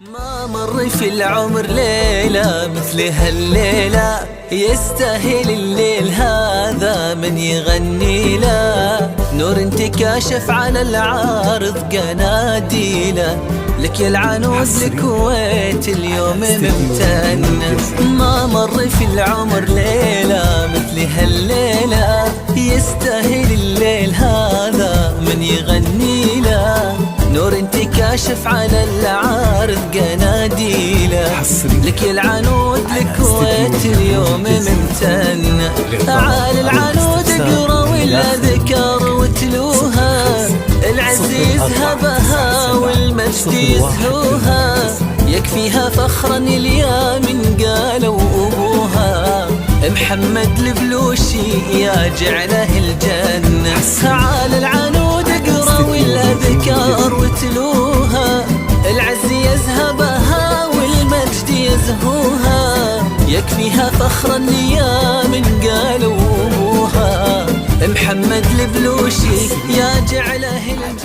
ما مر في العمر ليلة مثل هالليلة، يستاهل الليل هذا من يغني له. نور انتكاشف على العارض قناديله، لك يا العنود الكويت اليوم ممتنة. ما مر في العمر ليلة مثل هالليلة، يستاهل الليل هذا من يغني له. نور انتكاشف على العارض قناديله، لك يا العنود الكويت اليوم ممتنة. تعال العنود اقرا والاذكار وتلوها، العزيز هبها والمجد يزهوها. يكفيها فخرا اليامن قالوا ابوها، محمد البلوشي يا جعله الجنة. تعال العنود اقرا والاذكار وتلوها، العز يذهبها والمجد يزهوها. يكفيها فخرا اليامن قالوا ابوها، محمد البلوشي يا جعله الجنة.